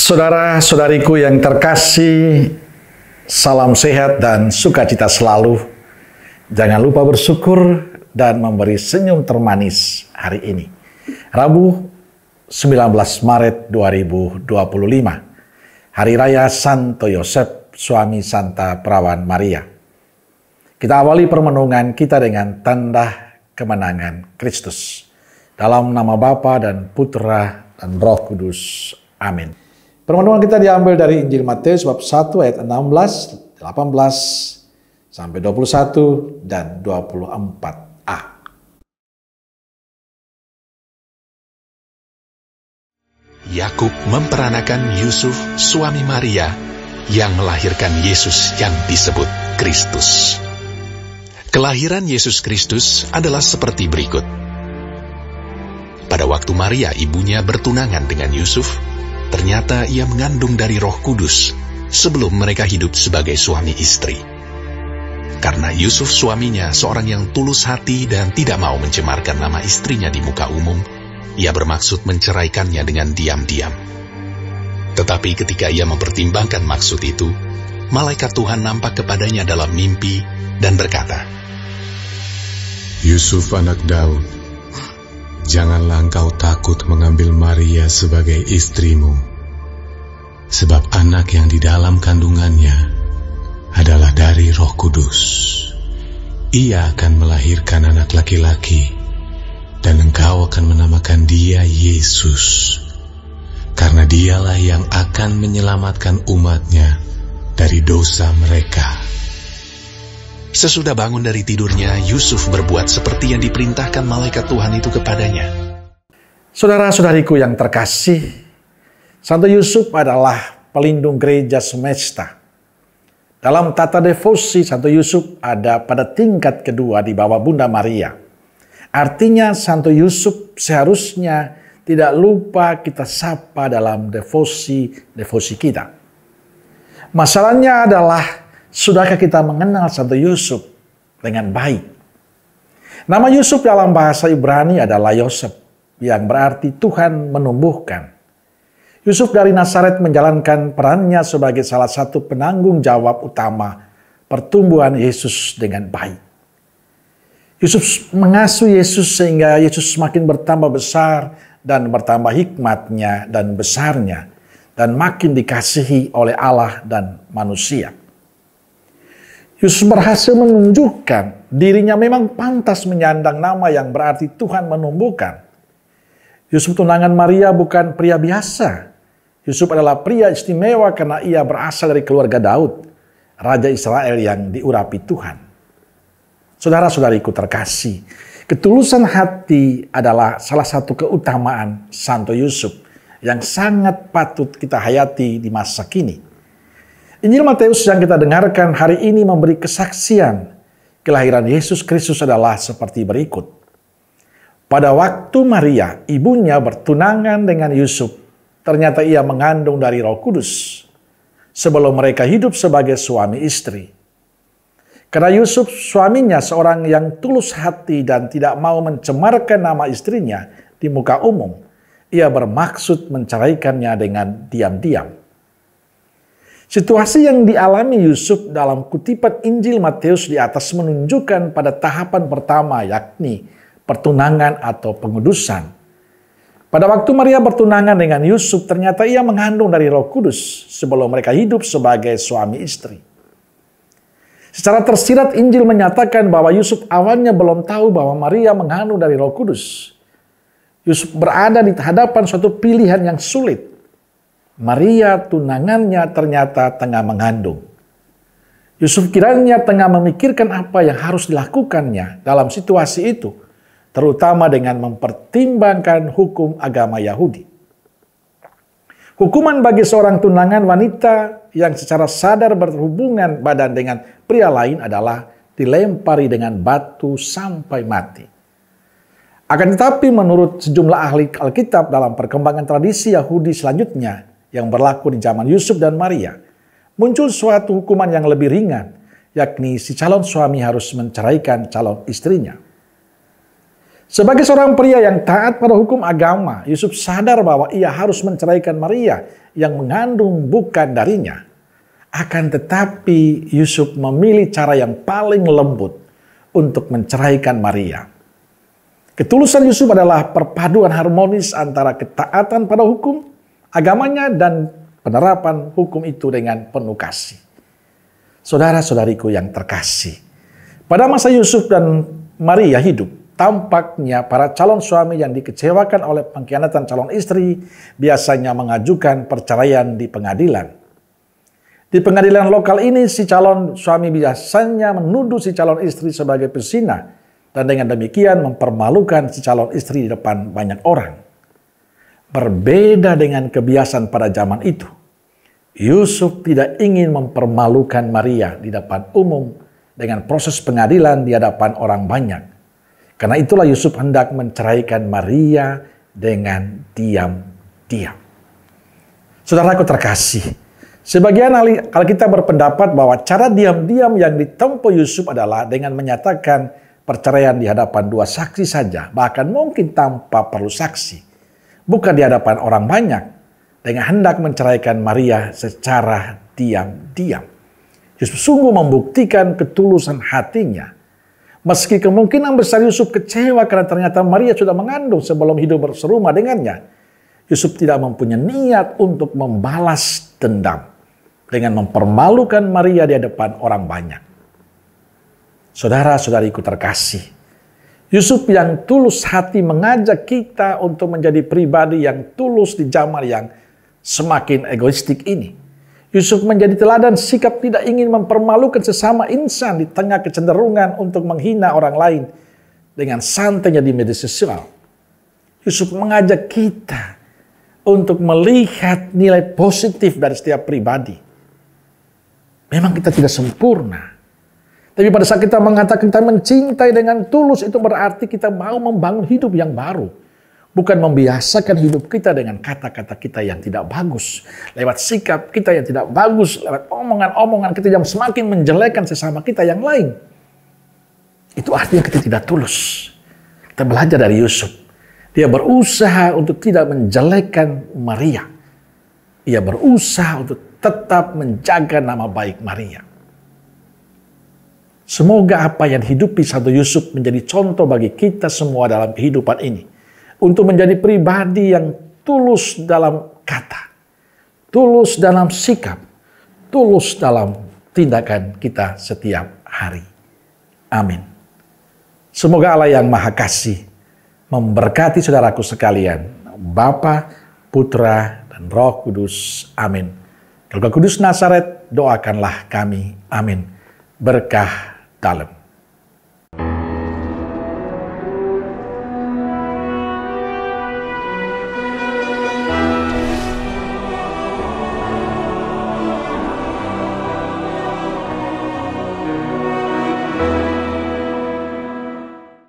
Saudara-saudariku yang terkasih, salam sehat dan sukacita selalu. Jangan lupa bersyukur dan memberi senyum termanis hari ini. Rabu 19 Maret 2025, Hari Raya Santo Yosef, suami Santa Perawan Maria. Kita awali permenungan kita dengan tanda kemenangan Kristus. Dalam nama Bapa dan Putra dan Roh Kudus. Amin. Permenungan kita diambil dari Injil Matius bab 1 ayat 16, 18, sampai 21 dan 24a. Yakub memperanakan Yusuf, suami Maria, yang melahirkan Yesus yang disebut Kristus. Kelahiran Yesus Kristus adalah seperti berikut. Pada waktu Maria ibunya bertunangan dengan Yusuf, ternyata ia mengandung dari Roh Kudus sebelum mereka hidup sebagai suami istri. Karena Yusuf suaminya seorang yang tulus hati dan tidak mau mencemarkan nama istrinya di muka umum, ia bermaksud menceraikannya dengan diam-diam. Tetapi ketika ia mempertimbangkan maksud itu, malaikat Tuhan nampak kepadanya dalam mimpi dan berkata, "Yusuf anak Daud, janganlah engkau takut mengambil Maria sebagai istrimu, sebab anak yang di dalam kandungannya adalah dari Roh Kudus. Ia akan melahirkan anak laki-laki, dan engkau akan menamakan dia Yesus, karena dialah yang akan menyelamatkan umatnya dari dosa mereka." Sesudah bangun dari tidurnya, Yusuf berbuat seperti yang diperintahkan malaikat Tuhan itu kepadanya. Saudara-saudariku yang terkasih, Santo Yusuf adalah pelindung gereja semesta. Dalam tata devosi, Santo Yusuf ada pada tingkat kedua di bawah Bunda Maria. Artinya Santo Yusuf seharusnya tidak lupa kita sapa dalam devosi kita. Masalahnya adalah, sudahkah kita mengenal Santo Yusuf dengan baik? Nama Yusuf dalam bahasa Ibrani adalah Yosef, yang berarti Tuhan menumbuhkan. Yusuf dari Nazaret menjalankan perannya sebagai salah satu penanggung jawab utama pertumbuhan Yesus dengan baik. Yusuf mengasuh Yesus sehingga Yesus semakin bertambah besar dan bertambah hikmatnya dan besarnya, dan makin dikasihi oleh Allah dan manusia. Yusuf berhasil menunjukkan dirinya memang pantas menyandang nama yang berarti Tuhan menumbuhkan. Yusuf tunangan Maria bukan pria biasa. Yusuf adalah pria istimewa karena ia berasal dari keluarga Daud, Raja Israel yang diurapi Tuhan. Saudara-saudariku terkasih, ketulusan hati adalah salah satu keutamaan Santo Yusuf yang sangat patut kita hayati di masa kini. Injil Matius yang kita dengarkan hari ini memberi kesaksian kelahiran Yesus Kristus adalah seperti berikut. Pada waktu Maria, ibunya bertunangan dengan Yusuf, ternyata ia mengandung dari Roh Kudus sebelum mereka hidup sebagai suami istri. Karena Yusuf suaminya seorang yang tulus hati dan tidak mau mencemarkan nama istrinya di muka umum, ia bermaksud menceraikannya dengan diam-diam. Situasi yang dialami Yusuf dalam kutipan Injil Matius di atas menunjukkan pada tahapan pertama, yakni pertunangan atau pengudusan. Pada waktu Maria bertunangan dengan Yusuf, ternyata ia mengandung dari Roh Kudus sebelum mereka hidup sebagai suami istri. Secara tersirat Injil menyatakan bahwa Yusuf awalnya belum tahu bahwa Maria mengandung dari Roh Kudus. Yusuf berada di hadapan suatu pilihan yang sulit. Maria tunangannya ternyata tengah mengandung. Yusuf kiranya tengah memikirkan apa yang harus dilakukannya dalam situasi itu, terutama dengan mempertimbangkan hukum agama Yahudi. Hukuman bagi seorang tunangan wanita yang secara sadar berhubungan badan dengan pria lain adalah dilempari dengan batu sampai mati. Akan tetapi menurut sejumlah ahli Alkitab dalam perkembangan tradisi Yahudi selanjutnya yang berlaku di zaman Yusuf dan Maria, muncul suatu hukuman yang lebih ringan, yakni si calon suami harus menceraikan calon istrinya. Sebagai seorang pria yang taat pada hukum agama, Yusuf sadar bahwa ia harus menceraikan Maria yang mengandung bukan darinya. Akan tetapi Yusuf memilih cara yang paling lembut untuk menceraikan Maria. Ketulusan Yusuf adalah perpaduan harmonis antara ketaatan pada hukum agamanya dan penerapan hukum itu dengan penuh kasih. Saudara-saudariku yang terkasih, pada masa Yusuf dan Maria hidup, tampaknya para calon suami yang dikecewakan oleh pengkhianatan calon istri biasanya mengajukan perceraian di pengadilan. Di pengadilan lokal ini, si calon suami biasanya menuduh si calon istri sebagai pezina dan dengan demikian mempermalukan si calon istri di depan banyak orang. Berbeda dengan kebiasaan pada zaman itu, Yusuf tidak ingin mempermalukan Maria di depan umum dengan proses pengadilan di hadapan orang banyak. Karena itulah Yusuf hendak menceraikan Maria dengan diam-diam. Saudaraku terkasih, sebagian ahli Alkitab berpendapat bahwa cara diam-diam yang ditempuh Yusuf adalah dengan menyatakan perceraian di hadapan dua saksi saja, bahkan mungkin tanpa perlu saksi. Bukan di hadapan orang banyak, dengan hendak menceraikan Maria secara diam-diam. Yusuf sungguh membuktikan ketulusan hatinya. Meski kemungkinan besar Yusuf kecewa karena ternyata Maria sudah mengandung sebelum hidup berserumah dengannya, Yusuf tidak mempunyai niat untuk membalas dendam dengan mempermalukan Maria di hadapan orang banyak. Saudara-saudariku terkasih, Yusuf yang tulus hati mengajak kita untuk menjadi pribadi yang tulus di zaman yang semakin egoistik ini. Yusuf menjadi teladan sikap tidak ingin mempermalukan sesama insan di tengah kecenderungan untuk menghina orang lain dengan santainya di media sosial. Yusuf mengajak kita untuk melihat nilai positif dari setiap pribadi. Memang kita tidak sempurna. Tapi pada saat kita mengatakan kita mencintai dengan tulus, itu berarti kita mau membangun hidup yang baru. Bukan membiasakan hidup kita dengan kata-kata kita yang tidak bagus. Lewat sikap kita yang tidak bagus. Lewat omongan-omongan kita yang semakin menjelekkan sesama kita yang lain. Itu artinya kita tidak tulus. Kita belajar dari Yusuf. Dia berusaha untuk tidak menjelekkan Maria. Ia berusaha untuk tetap menjaga nama baik Maria. Semoga apa yang hidupi Santo Yusuf menjadi contoh bagi kita semua dalam kehidupan ini. Untuk menjadi pribadi yang tulus dalam kata, tulus dalam sikap, tulus dalam tindakan kita setiap hari. Amin. Semoga Allah yang Maha Kasih memberkati saudaraku sekalian, Bapa, Putra, dan Roh Kudus. Amin. Keluarga Kudus Nazaret, doakanlah kami. Amin. Berkah dalam.